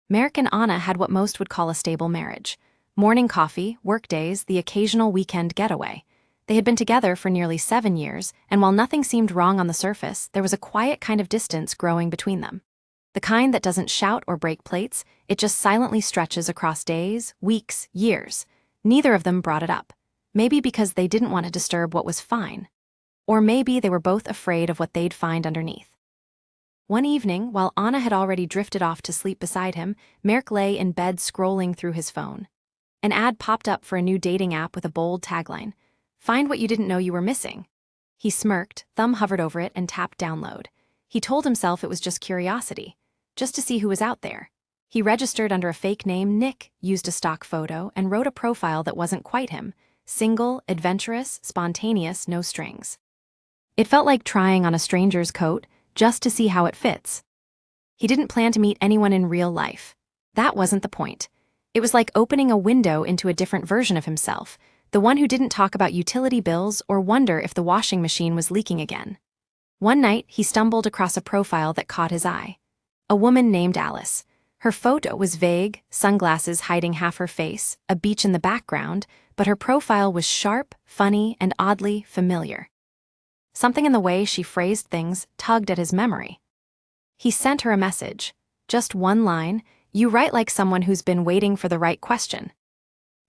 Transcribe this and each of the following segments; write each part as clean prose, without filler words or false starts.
Merrick and Anna had what most would call a stable marriage. Morning coffee, work days, the occasional weekend getaway. They had been together for nearly 7 years, and while nothing seemed wrong on the surface, there was a quiet kind of distance growing between them. The kind that doesn't shout or break plates, it just silently stretches across days, weeks, years. Neither of them brought it up. Maybe because they didn't want to disturb what was fine. Or maybe they were both afraid of what they'd find underneath. One evening, while Anna had already drifted off to sleep beside him, Merrick lay in bed scrolling through his phone. An ad popped up for a new dating app with a bold tagline, "Find what you didn't know you were missing." He smirked, thumb hovered over it, and tapped download. He told himself it was just curiosity, just to see who was out there. He registered under a fake name, Nick, used a stock photo, and wrote a profile that wasn't quite him. Single, adventurous, spontaneous, no strings. It felt like trying on a stranger's coat, just to see how it fits. He didn't plan to meet anyone in real life. That wasn't the point. It was like opening a window into a different version of himself, the one who didn't talk about utility bills or wonder if the washing machine was leaking again. One night, he stumbled across a profile that caught his eye. A woman named Alice. Her photo was vague, sunglasses hiding half her face, a beach in the background, but her profile was sharp, funny, and oddly familiar. Something in the way she phrased things tugged at his memory. He sent her a message. Just one line, "You write like someone who's been waiting for the right question."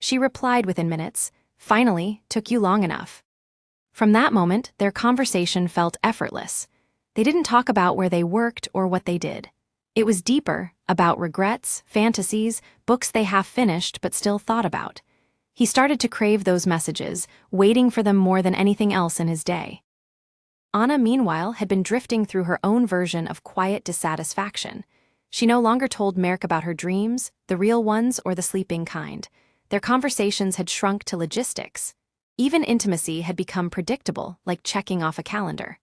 She replied within minutes, "Finally, took you long enough." From that moment, their conversation felt effortless. They didn't talk about where they worked or what they did. It was deeper, about regrets, fantasies, books they half finished but still thought about. He started to crave those messages, waiting for them more than anything else in his day. Anna, meanwhile, had been drifting through her own version of quiet dissatisfaction. She no longer told Merrick about her dreams, the real ones or the sleeping kind. Their conversations had shrunk to logistics. Even intimacy had become predictable, like checking off a calendar.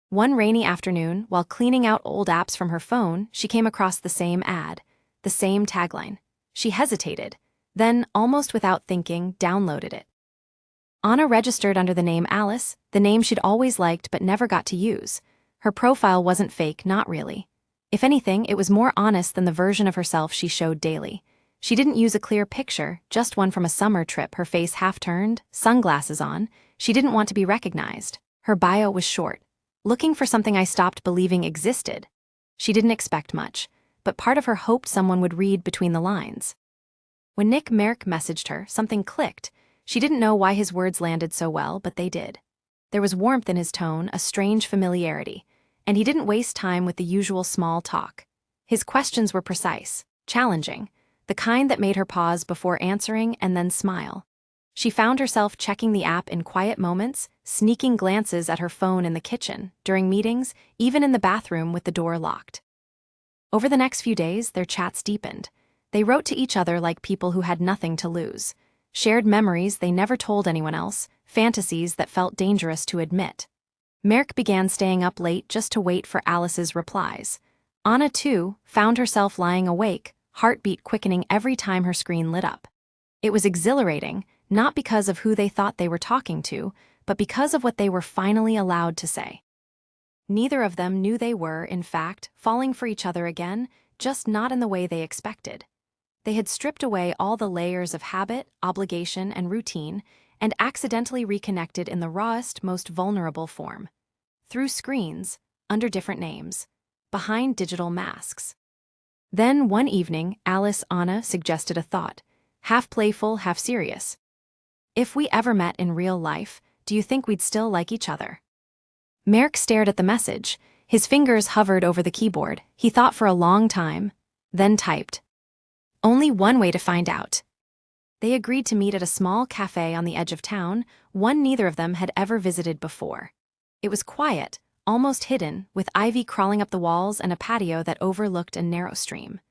One rainy afternoon, while cleaning out old apps from her phone, she came across the same ad, the same tagline. She hesitated, then, almost without thinking, downloaded it. Anna registered under the name Alice, the name she'd always liked but never got to use. Her profile wasn't fake, not really. If anything, it was more honest than the version of herself she showed daily. She didn't use a clear picture, just one from a summer trip, her face half-turned, sunglasses on. She didn't want to be recognized. Her bio was short. "Looking for something I stopped believing existed." She didn't expect much, but part of her hoped someone would read between the lines. When Merrick messaged her, something clicked. She didn't know why his words landed so well, but they did. There was warmth in his tone, a strange familiarity, and he didn't waste time with the usual small talk. His questions were precise, challenging, the kind that made her pause before answering and then smile. She found herself checking the app in quiet moments, sneaking glances at her phone in the kitchen, during meetings, even in the bathroom with the door locked. Over the next few days, their chats deepened. They wrote to each other like people who had nothing to lose. Shared memories they never told anyone else, fantasies that felt dangerous to admit. Merrick began staying up late just to wait for Alice's replies. Anna, too, found herself lying awake, heartbeat quickening every time her screen lit up. It was exhilarating, not because of who they thought they were talking to, but because of what they were finally allowed to say. Neither of them knew they were, in fact, falling for each other again, just not in the way they expected. They had stripped away all the layers of habit, obligation, and routine, and accidentally reconnected in the rawest, most vulnerable form. Through screens, under different names, behind digital masks. Then, one evening, Anna suggested a thought, half playful, half serious. "If we ever met in real life, do you think we'd still like each other?" Merrick stared at the message. His fingers hovered over the keyboard. He thought for a long time, then typed. "Only one way to find out." They agreed to meet at a small cafe on the edge of town, one neither of them had ever visited before. It was quiet, almost hidden, with ivy crawling up the walls and a patio that overlooked a narrow stream.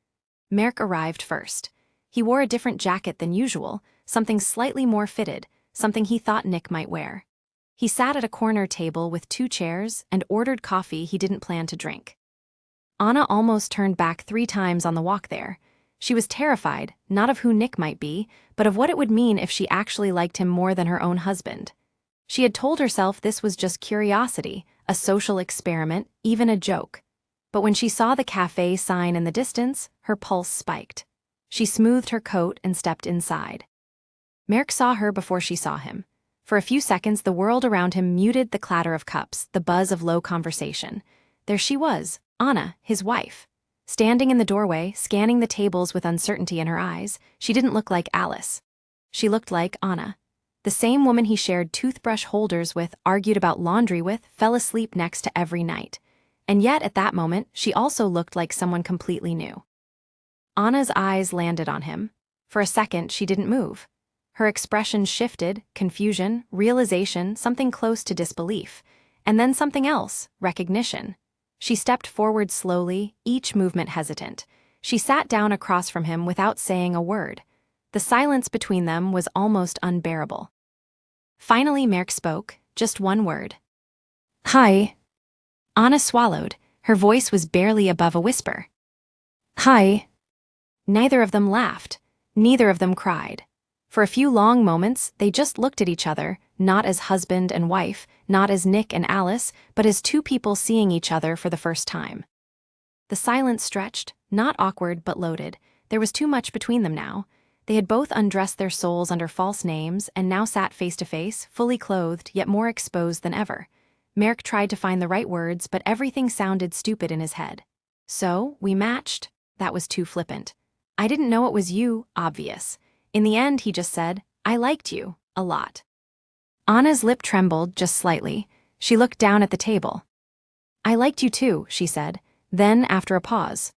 Merrick arrived first. He wore a different jacket than usual, something slightly more fitted, something he thought Nick might wear. He sat at a corner table with 2 chairs and ordered coffee he didn't plan to drink. Anna almost turned back 3 times on the walk there. She was terrified, not of who Nick might be, but of what it would mean if she actually liked him more than her own husband. She had told herself this was just curiosity, a social experiment, even a joke. But when she saw the cafe sign in the distance, her pulse spiked. She smoothed her coat and stepped inside. Merrick saw her before she saw him. For a few seconds, the world around him muted the clatter of cups, the buzz of low conversation. There she was, Anna, his wife. Standing in the doorway, scanning the tables with uncertainty in her eyes, she didn't look like Alice. She looked like Anna. The same woman he shared toothbrush holders with, argued about laundry with, fell asleep next to every night. And yet, at that moment, she also looked like someone completely new. Anna's eyes landed on him. For a second, she didn't move. Her expression shifted, confusion, realization, something close to disbelief. And then something else, recognition. She stepped forward slowly, each movement hesitant. She sat down across from him without saying a word. The silence between them was almost unbearable. Finally, Merrick spoke, just one word. "Hi." Anna swallowed. Her voice was barely above a whisper. "Hi." Neither of them laughed. Neither of them cried. For a few long moments, they just looked at each other, not as husband and wife, not as Nick and Alice, but as two people seeing each other for the first time. The silence stretched, not awkward but loaded. There was too much between them now. They had both undressed their souls under false names and now sat face to face, fully clothed, yet more exposed than ever. Merrick tried to find the right words, but everything sounded stupid in his head. "So, we matched." That was too flippant. "I didn't know it was you," obvious. In the end, he just said, "I liked you, a lot." Anna's lip trembled just slightly. She looked down at the table. "I liked you too," she said. Then, after a pause,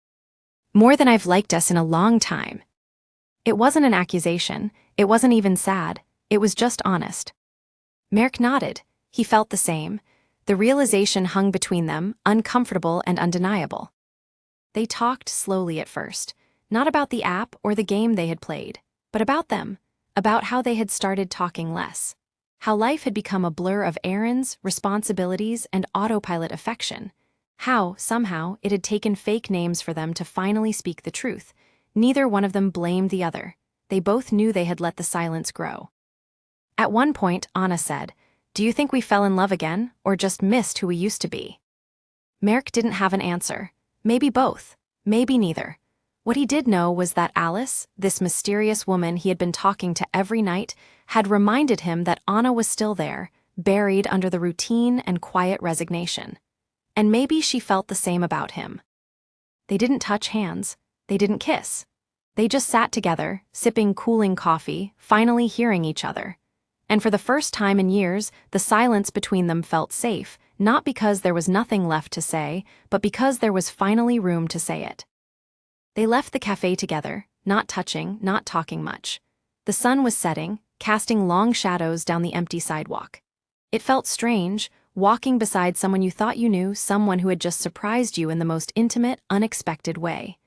"More than I've liked us in a long time." It wasn't an accusation. It wasn't even sad. It was just honest. Merrick nodded. He felt the same. The realization hung between them, uncomfortable and undeniable. They talked slowly at first, not about the app or the game they had played, but about them, about how they had started talking less. How life had become a blur of errands, responsibilities, and autopilot affection. How, somehow, it had taken fake names for them to finally speak the truth. Neither one of them blamed the other. They both knew they had let the silence grow. At one point, Anna said, "Do you think we fell in love again, or just missed who we used to be?" Merrick didn't have an answer. Maybe both. Maybe neither. What he did know was that Alice, this mysterious woman he had been talking to every night, had reminded him that Anna was still there, buried under the routine and quiet resignation. And maybe she felt the same about him. They didn't touch hands. They didn't kiss. They just sat together, sipping cooling coffee, finally hearing each other. And for the first time in years, the silence between them felt safe, not because there was nothing left to say, but because there was finally room to say it. They left the cafe together, not touching, not talking much. The sun was setting, casting long shadows down the empty sidewalk. It felt strange, walking beside someone you thought you knew, someone who had just surprised you in the most intimate, unexpected way.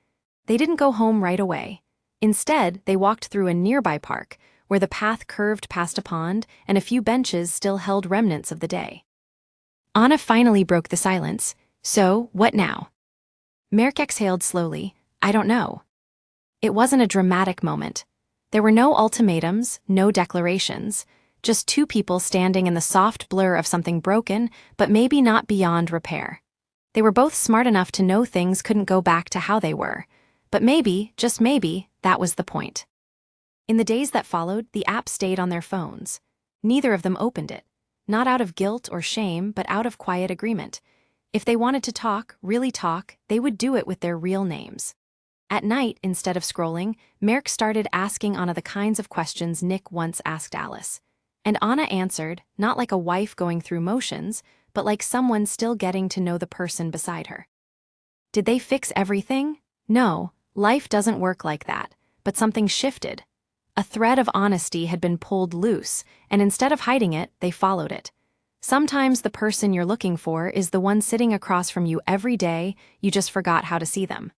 They didn't go home right away. Instead, they walked through a nearby park, where the path curved past a pond and a few benches still held remnants of the day. Anna finally broke the silence. "So, what now?" Merrick exhaled slowly. "I don't know." It wasn't a dramatic moment. There were no ultimatums, no declarations, just two people standing in the soft blur of something broken, but maybe not beyond repair. They were both smart enough to know things couldn't go back to how they were. But maybe, just maybe, that was the point. In the days that followed, the app stayed on their phones. Neither of them opened it. Not out of guilt or shame, but out of quiet agreement. If they wanted to talk, really talk, they would do it with their real names. At night, instead of scrolling, Merrick started asking Anna the kinds of questions Nick once asked Alice. And Anna answered, not like a wife going through motions, but like someone still getting to know the person beside her. Did they fix everything? No, life doesn't work like that, but something shifted. A thread of honesty had been pulled loose, and instead of hiding it, they followed it. Sometimes the person you're looking for is the one sitting across from you every day, you just forgot how to see them.